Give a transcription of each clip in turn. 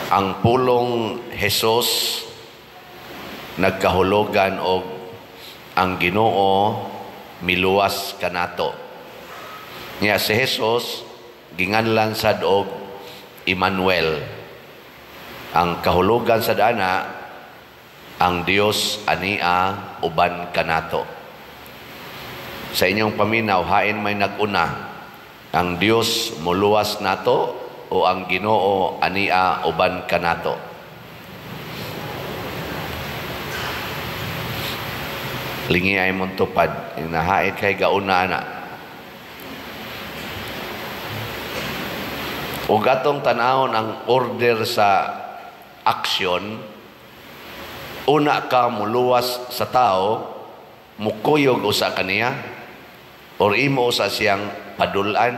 ang pulong Hesus nagkahulugan og ang Ginoo miluwas kanato. Nya si Hesus ginganlan sad og Emmanuel. Ang kahulugan sa dana, ang Dios ania uban kanato. Sa inyong paminaw, hain may naguna, ang Dios muluwas nato o ang Ginoo ania uban kanato? Lingi ay mong tupad, nahait kay gauna na. O gatong tanahon ang order sa aksyon, una ka muluwas sa tao, mukuyog usa kaniya, or imo usa siyang padulan,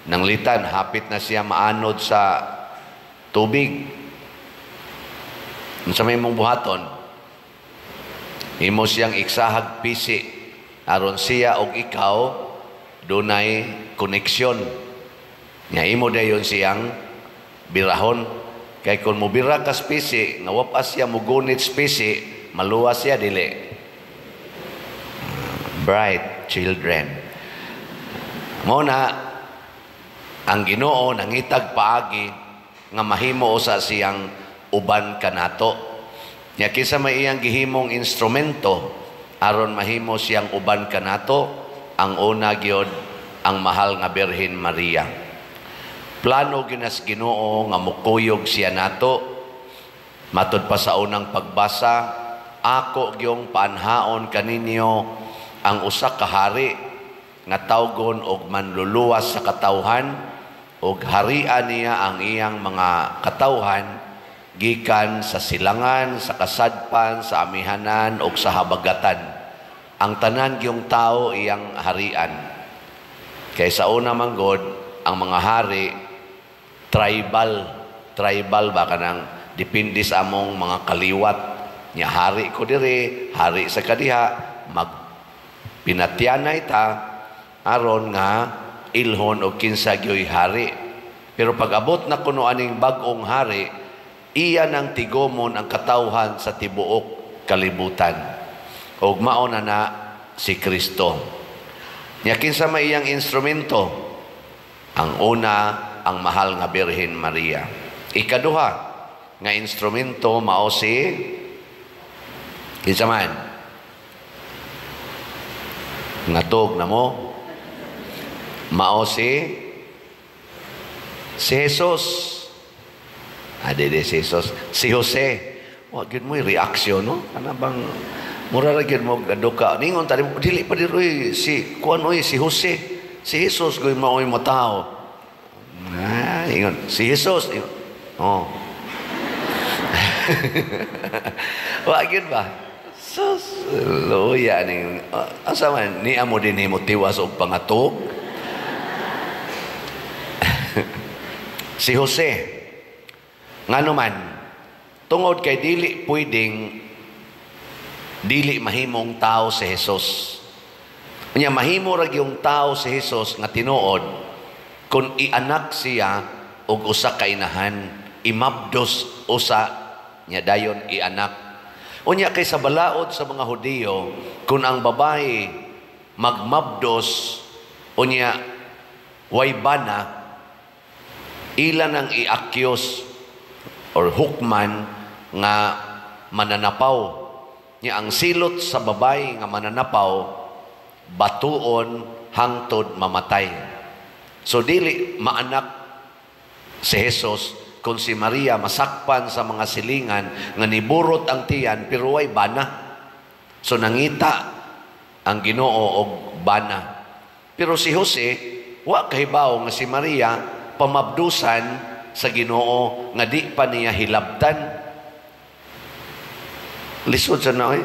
nang litan, hapit na siya maanod sa tubig. Sa may mong buhaton, imo siyang iksahag pisi, aron siya og ikaw, dunay koneksyon. Nya imo dayon siyang birahon. Kay kung mubira ka spisi, nga wapas siya mugunit spisi, maluwas siya dili. Bright children. Muna, ang Ginoo nangitag paagi nga mahimo usa siyang uban kanato. Nya kinsa may iyang gihimong instrumento aron mahimo siyang uban kanato, ang una gyud ang mahal nga Birhen Maria. Plano ginas Ginoo nga mukuyog siya nato. Matud pa sa unang pagbasa, ako gyung panhaon kaninyo ang usa ka hari nga tawgon og manluluwas sa katawhan, og harian niya ang iyang mga katawhan gikan sa silangan, sa kasadpan, sa amihanan og sa habagatan. Ang tanan gyung tao iyang harian. Kay sa una manggod, ang mga hari tribal ba kanang depende sa among mga kaliwat. Nya hari ko diri, hari sa kadiha, pinatyanay ta aron nga ilhon o kinsa gyoy hari. Pero pag abot na kuno aning bag-ong hari, iya nang tigomon ang katawhan sa tibuok kalibutan. Og mao na si Kristo. Nya kinsa may iyang instrumento? Ang una, ang mahal nga Birhen Maria. Ikaduha nga instrumento mao si kinsa man? Ngatog na mo? Mao si Jesus. Dede si Jesus. Si Jose. Wa gyud mo reaksyon no? Ana bang mura ra gyud mo gaduka. Ningon tadi dili pa diri si kuan oy si Jose. Si Jesus goy maoy mo tao. Ingon, si Jesus. Oh. Wagin ba? Sus, luya ning asa man ni amo din mo tiwas og pangatog. Si Jose. Ngano man tungod kay dili mahimong tao si Jesus. Unya mahimo ra gyung tao si Jesus nga tinuod kung ianak siya og usa ka inahan, imabdos usa nya dayon ianak. Unya kay sa balaod sa mga Hudiyo, kung ang babae magmabdos unya way bana, ilan ang iakyos or hukman nga mananapaw. Nya ang silot sa babae nga mananapaw, batuon hangtod mamatay. So dili maanak si Jesus kung si Maria masakpan sa mga silingan nga niburot ang tiyan pero way bana. So nangita ang Ginoo og bana. Pero si Jose wa kahibaw nga si Maria pamabdusan sa Ginoo nga di pa niya hilabtan. Lisod sa na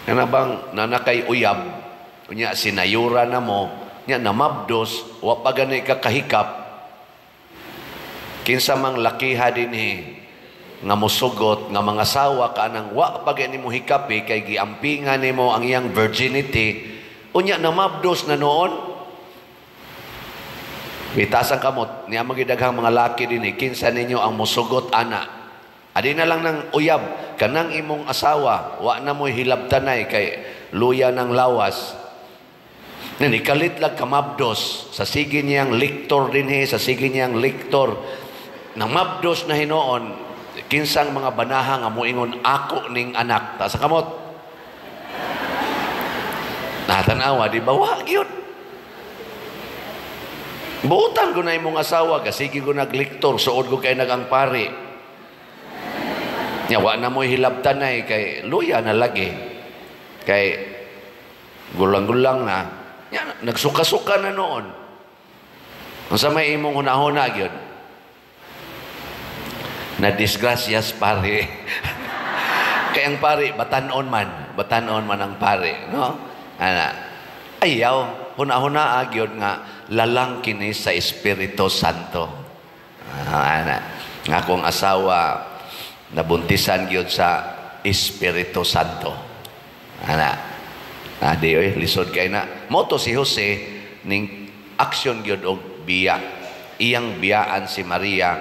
Kana bang nanakay uyab unya sinayura na mo nya namabdos wa pa gani ka kahikap kinsa mang lakiha dinhi nga mosugot nga mga sawa ka nang wa pa gani mo hikapi kay giampingan nimo ang iyang virginity unya namabdos na noon Bitasan kamot, niya magidaghang mga laki din kinsa ninyo ang musugot ana. Adi na lang ng uyab, kanang imong asawa, wa na mo'y hilabtanay kay luya ng lawas. Nikalit lang kamabdos, sa sige niyang liktor din sa sige niyang liktor. Nang mabdos na hinoon, kinsang mga banaha nga moingon ako ning anak. Ta sa kamot. Natanawa, di ba? Wag yun. Buutan ko na imong asawa, sige ko nagliktor, suod ko kay nagang pari. Wa na mo'y hilabtanay kay luya na lagi. Kay gulang-gulang na. Nagsuka-suka na noon. Kung sa may imong hunahuna yun, na disgrasyas pare. Kaya ang pare, batanon man ang pare. No? Ayaw, huna-huna yun nga, lalang kini sa Espiritu Santo. Nga akong asawa, nabuntisan yun sa Espiritu Santo. Di lisod kay na. Moto si Jose, ning aksyon yun o biya. Iyang biyaan si Maria,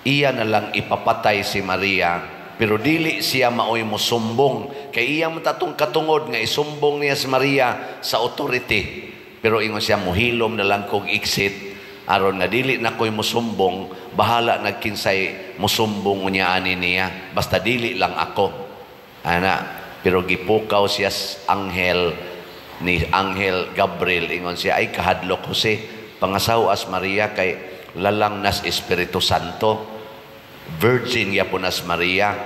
iya na lang ipapatay si Maria, pero dili siya maoy mo sumbong. Kay iyang matatong katungod nga isumbong niya si Maria sa authority. Pero ingon siya, muhilom na lang kong iksit, aron nga dili na ko'y musumbong, bahala nagkinsay musumbong niya ani niya. Basta dili lang ako. Pero gipukaw siya anghel, ni Anghel Gabriel, ingon siya, ay kahadlok Jose, pangasawas Maria kay lalang nas Espiritu Santo. Virgin yapunas Maria,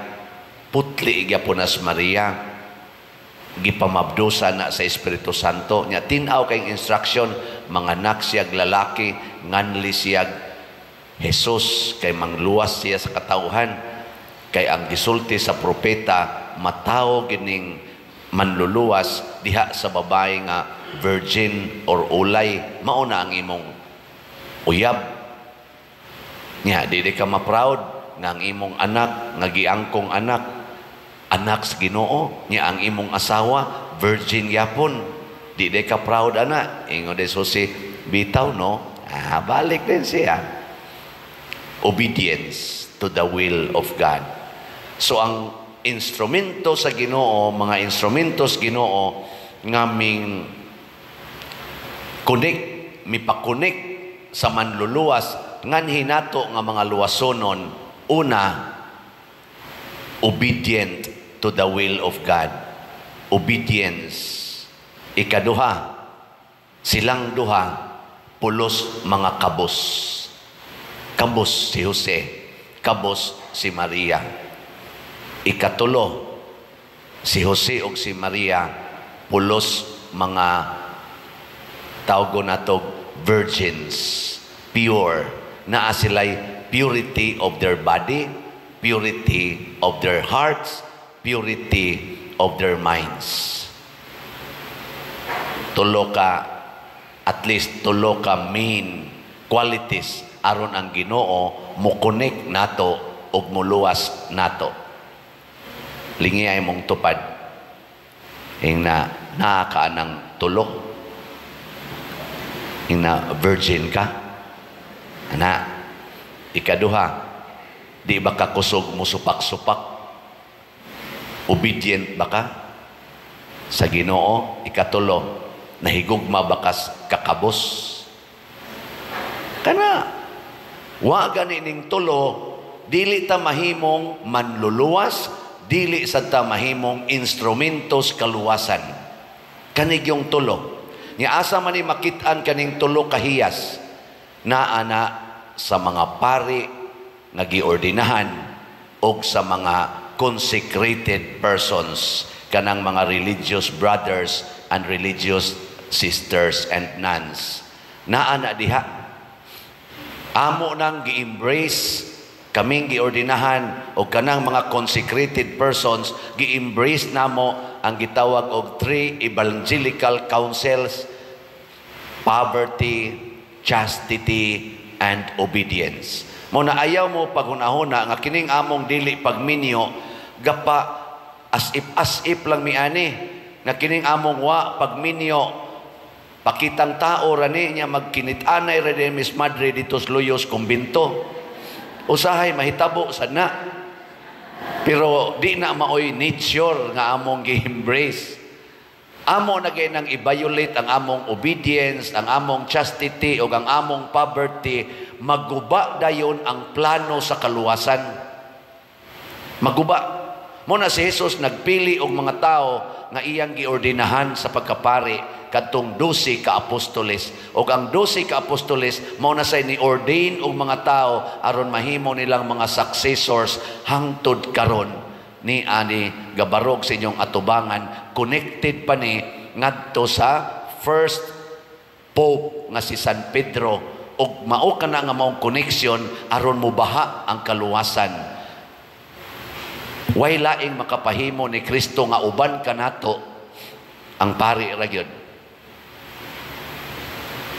putli yapunas Maria, gipamabdusa na sa Espiritu Santo. Nya tinaw kay instruction, mga anak siyag lalaki, nganli siyag Jesus, kay mangluwas siya sa katauhan. Kay ang gisulti sa propeta, mataw gining manluluwas diha sa babae nga virgin or ulay, mauna ang imong uyab. Nya di ka ma-proud nga ang imong anak nga giangkong anak sa Ginoo. Nya ang imong asawa virgin yapon, di ka proud ana. Ingon de Jose, bitaw no, balik din siya. Obedience to the will of God. So ang instrumento sa Ginoo, mga instrumentos Ginoo nga ming mipakunik sa manluluwas ngan hinato nga mga luwasonon. Una, obedient to the will of God. Obedience. Ikaduha, silang duha pulos mga kabos. Kabos si Jose, kabos si Maria. Ikatulo, si Jose o si Maria pulos mga tawag natog virgins, pure, naa sila'y purity of their body, purity of their hearts, purity of their minds. At least tulo ka main qualities aron ang Ginoo mukonek nato ug muluwas nato. Lingi ay mong tupad ing na nakaanang tulo, ing na virgin ka ana. Ikaduha, di ba ka kusog mo supak-supak? Obedient ba ka sa Ginoo? Ikatulo, nahigugma ba ka kakabos? Kana, wa gani ning tulo, dili ta mahimong manluluwas, dili sa ta mahimong instrumentos kaluwasan. Kanig yung tulo. Nga asa man ni makitaan kaning tulo kahiyas, na ana sa mga pari nga giordinahan o sa mga consecrated persons, kanang mga religious brothers and religious sisters and nuns. Naana diha. Amo nang gi-embrace kaming giordinahan o kanang mga consecrated persons, gi-embrace namo ang gitawag og three evangelical counsels: poverty, chastity, and obedience. Mo na ayaw mo paghunahuna nga kining among dili pagminyo gapa as if lang miani nga kining among wa pagminyo Pakitang tao rani niya magkinitanay rani Miss Madre dito sa Luyos kumbinto. Usahay mahitabo sad na. Pero di na maoy nature nga among gi-embrace. Amo na gay nang i-violate ang among obedience, ang among chastity o ang among poverty, maguba dayon ang plano sa kaluwasan. Maguba. Muna si Jesus nagpili og mga tao nga iyang giordinahan sa pagkapari kadtong 12 ka apostoles. O ang 12 ka apostoles mao na say ni-ordain og mga tao aron mahimo nilang mga successors hangtod karon. Ni ani gabarog sa inyong atubangan, connected pa ni ngadto sa first Pope nga si San Pedro, ug mao kana nga maong connection aron mubaha ang kaluwasan. Way laing makapahimo ni Kristo nga uban kanato ang pari ra gyud.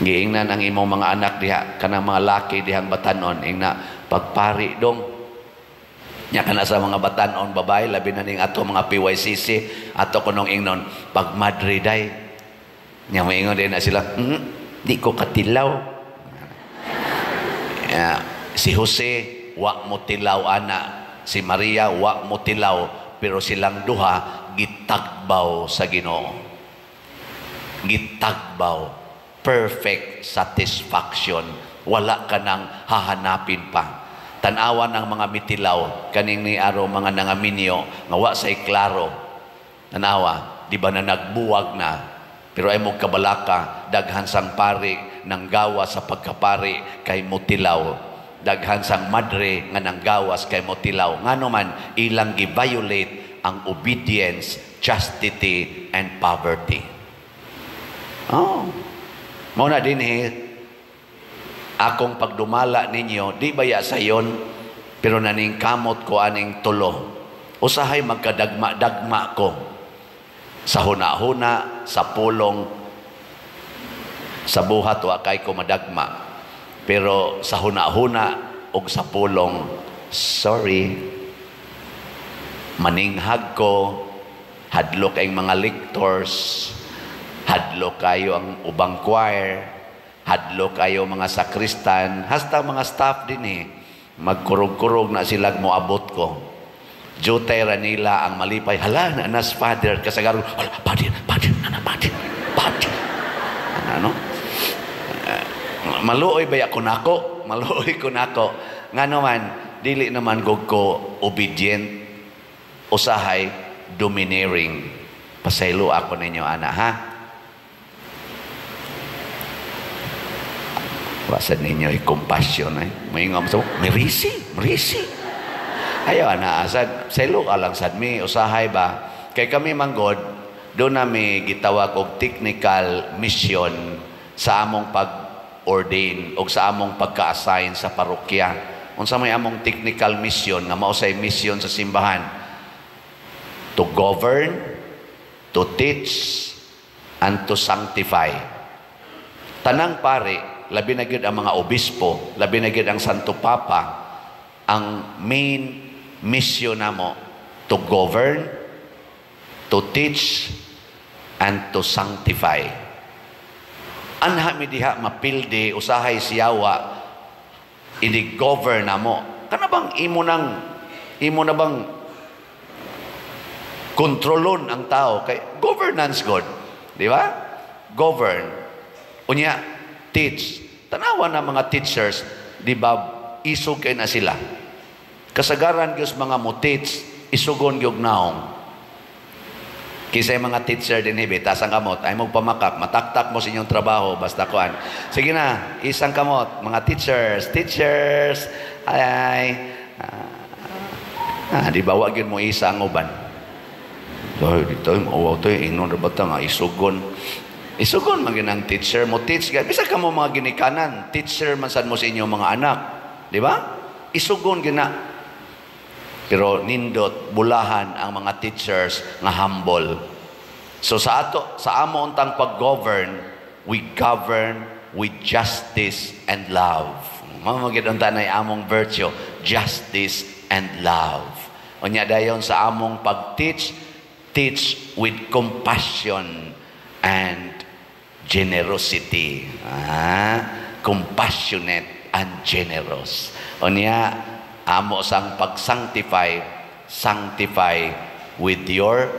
Giingnan ang imong mga anak diha, kanang mga laki dihang batanon, ingna pagpari dong. Nya kana sa mga batanon babae, labi na ning ato mga PYCC, ato kunong ingnon, pag Madre day. Nya moingon din na sila, di ko katilaw. Si Jose, wa mo tilaw ana. Si Maria, wa mo tilaw. Pero silang duha, gitagbaw sa Ginoo. Gitagbaw. Perfect satisfaction. Wala ka nang hahanapin pa. Tanawan ng mga mitilaw, kaning ni araw mga nangaminyo, nga wa say klaro. Tanawa, di ba na nagbuwag na, pero ay mong kabalaka, daghan sang pari ng gawa sa pagkapari kay mutilaw. Daghan sang madre nga nang gawas kay mutilaw. Nga naman, ilang gi-violate ang obedience, chastity, and poverty. Muna din akong pagdumala ninyo, di baya sayon, pero naning kamot ko aning tulo. Usahay magkadagma-dagma ko. Sa huna-huna, sa pulong, sa buhat, wa kay ko madagma. Pero sa huna-huna, o sa pulong, sorry, maninghag ko, hadlo kayong mga lectors, hadlo kayo ang ubang choir, hadlo kayo mga sakristan, hasta mga staff din magkurog-kurog na sila moabot ko. Jutay ra nila ang malipay, hala na nas father, kasagaron, hala, padir, ano? Maluoy ba ko nako? Maluoy ko nako. Nga naman, dili naman ko obedient, usahay, domineering. Pasaylo ako ninyo, ana, ha? Wasan ninyo compassion may ngam so merisi ayaw na asad selo alang sad mi usahay ba kay kami manggod do na mi gitawag og technical mission sa among pag-ordain o sa among pagka-assign sa parokya. Unsa may among technical mission nga mao say mission sa simbahan? To govern, to teach, and to sanctify. Tanang pare, labi na gyud ang mga obispo, labi na gyud ang Santo Papa, ang main mission namo to govern, to teach, and to sanctify. Anha mi diha mapildi usahay siyawa ini-govern namo. Kana bang imo na bang kontrolon ang tao kay governance god, di ba? Govern. Unya teach. Tanawa na mga teachers, di ba, isog kay na sila. Kasagaran gyud mga mo-teach, isugon gyud naong. Kisay mga teacher din tas ang kamot, ay magpamakak, mataktak mo sa inyong trabaho, basta kuan. Sige na, isang kamot, mga teachers, di ba, wag yun mo isa ang uban. Dito, mawaw to, ingnon na ba ito, nga isugon. Isugon man ginang teacher mo, teach ka. Bisa ka mo mga ginikanan, teacher man sad mo sa inyong mga anak. Di ba? Isugon gina. Pero nindot, bulahan ang mga teachers nga humble. So sa amo untang pag-govern, we govern with justice and love. Mamagid unta na among virtue, justice and love. Unya dayon sa among pag-teach, teach with compassion and generosity. Compassionate and generous. O niya, amo sang pag-sanctify, sanctify with your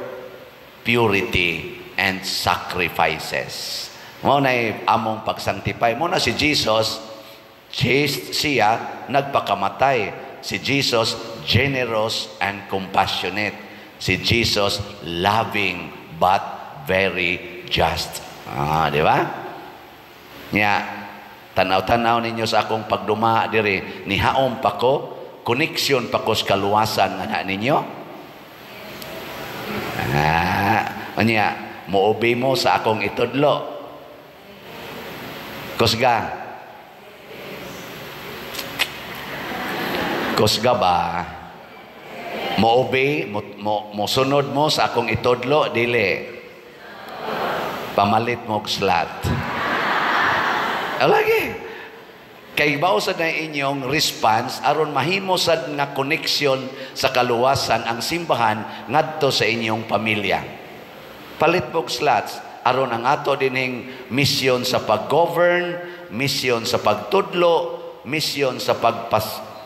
purity and sacrifices. Mo na among pag-sanctify. Mo na si Jesus, siya nagpakamatay. Si Jesus, generous and compassionate. Si Jesus, loving but very just. Di ba? Nya, tanaw-tanaw ninyo sa akong pagduma diri, nihaom pa ko, koneksyon pa ko sa kaluwasan nga ninyo. Nya, muobi mo sa akong itudlo. Kusga. Kusga ba? Mo-obey, mo sunod mo sa akong itudlo, dili. Pamalit mo slot. Lagi. Kay bausad na inyong response aron mahimo sad nga koneksyon sa kaluwasan ang simbahan ngadto sa inyong pamilya. Palit mo slots aron ang ato dining misyon sa pag-govern, misyon sa pagtudlo, misyon sa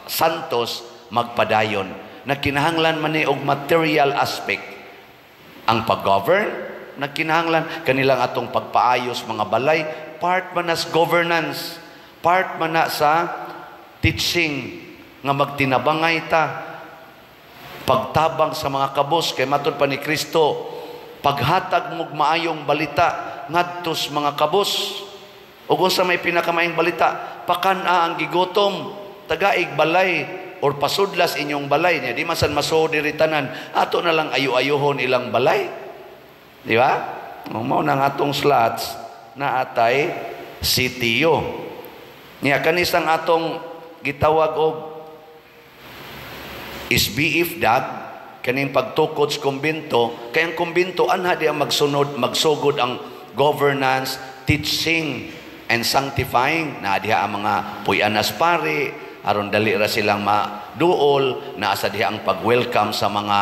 santos magpadayon na kinahanglan man ni og material aspect ang pag-govern, na kinahanglan kanilang atong pagpaayos mga balay, part man na sa governance, part man na sa teaching nga magtinabangay ta, pagtabang sa mga kabos kay matud pa ni Kristo, paghatag mog maayong balita ngadto sa mga kabos. Ug unsa may pinakamaayong balita, pakana ang gigutom, tagaig balay or pasudlas inyong balay niya, di masan masodiri tanan, ato na lang ayu-ayuhon ilang balay. Di ba? Mao nang atong slots na atay sitiyo. Niya kanisang atong gitawag og SBF dag kaning pagtukod sa kumbento, kay ang kumbento anha di ang magsugod ang governance, teaching and sanctifying na diha ang mga puy-anas pare aron dali ra silang maduol, naa sa diha ang pag-welcome sa mga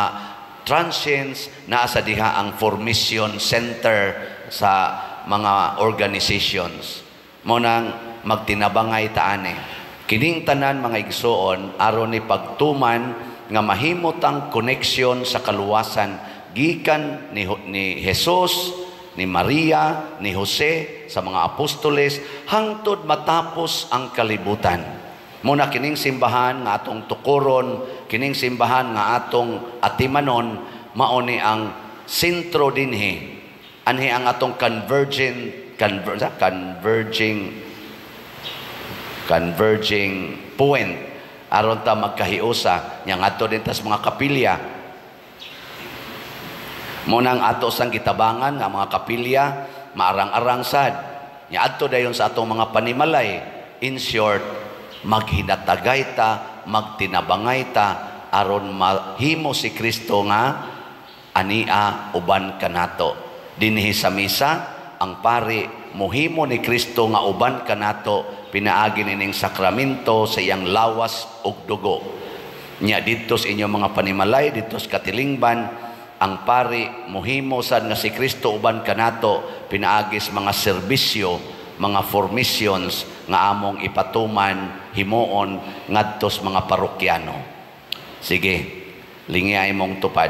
transients, naa sa diha ang formation center sa mga organizations. Mo nang magtinabangay taane kining tanan mga igsoon aron ni pagtuman nga mahimot ang koneksyon sa kaluwasan gikan ni Jesus, ni Maria, ni Jose, sa mga apostoles hangtod matapos ang kalibutan. Muna kining simbahan nga atong tukuron, kining simbahan nga atong atimanon, mauni ang sentro dinhi. Anhi ang atong converging point aron ta magkahiusa nya ngadto din tas mga kapilya. Muna ang ato sang gitabangan nga mga kapilya maarang-arang sad nya adto dayon sa atong mga panimalay. In short, maghinatagay ta, magtinabangay ta aron mahimo si Kristo nga ania uban kanato. Dinhi sa misa ang pari mohimo ni Kristo nga uban kanato pinaagi nining sakramento sa iyang lawas ug dugo. Nya didto sa inyong mga panimalay, didto sa katilingban, ang pari mohimo sad nga si Kristo uban kanato pinaagi sa mga serbisyo, mga formations nga among ipatuman himuon ngadto sa mga parokyano. Sige, lingiay mong tupad.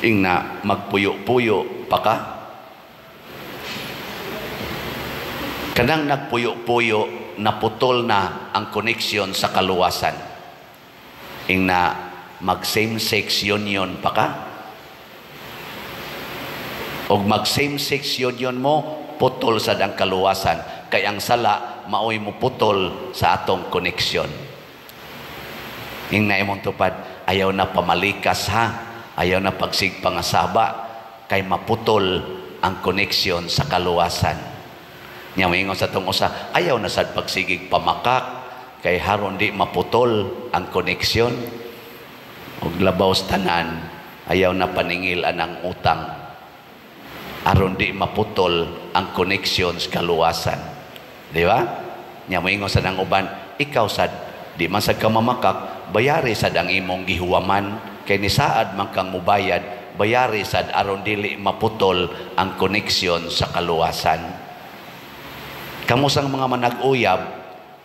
Ingna magpuyo-puyo pa ka. Kanang nagpuyo-puyo, naputol na ang koneksyon sa kaluwasan. Ingna mag same-sex union pa ka. Og mag same-sex union mo, putol sa dang kaluwasan. Kay ang sala, maoy mo putol sa atong koneksyon. Ingna imong tupad, ayaw na pamalikas ha. Ayaw na pagsigpangasaba. Kay maputol ang koneksyon sa kaluwasan. Nya moingon sa tong usa, ayaw na sad pagsigig pamakak. Kay haron di maputol ang koneksyon. Og labaw sa tanan, ayaw na paningil anang utang. Aron di maputol ang koneksyon sa kaluwasan. Di ba? Nya moingon sa nang uban, ikaw sad di man sad ka mamakak, bayari sad ang imong gihuwaman kay ni saad man kang mubayad bayari sad aron dili maputol ang koneksyon sa kaluwasan. Kamusang mga manag-uyab,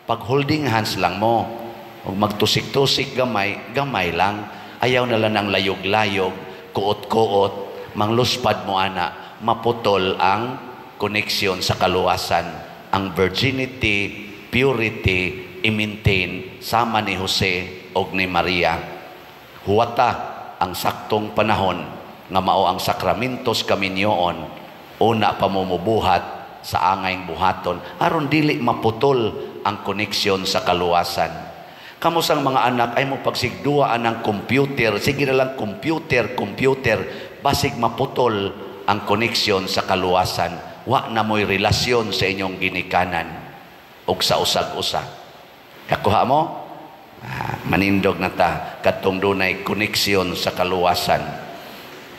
pag holding hands lang mo, o magtusik-tusik gamay lang, ayaw nala ng layog-layog, kuot-kuot, mangluspad mo ana, maputol ang koneksyon sa kaluwasan. Ang virginity, purity, i-maintain sama ni Jose o ni Maria. Huwata ang saktong panahon nga mao ang sakramentos kaminyoon, una pamumubuhat sa angayng buhaton, aron dili maputol ang koneksyon sa kaluwasan. Kamusang mga anak ay mo pagsigduaan ng computer, sige na lang computer, basig maputol ang koneksyon sa kaluwasan. Wa na mo'y relasyon sa inyong ginikanan o sa usag-usa. Kakuha mo? Manindog na ta, katong dunay koneksyon sa kaluwasan.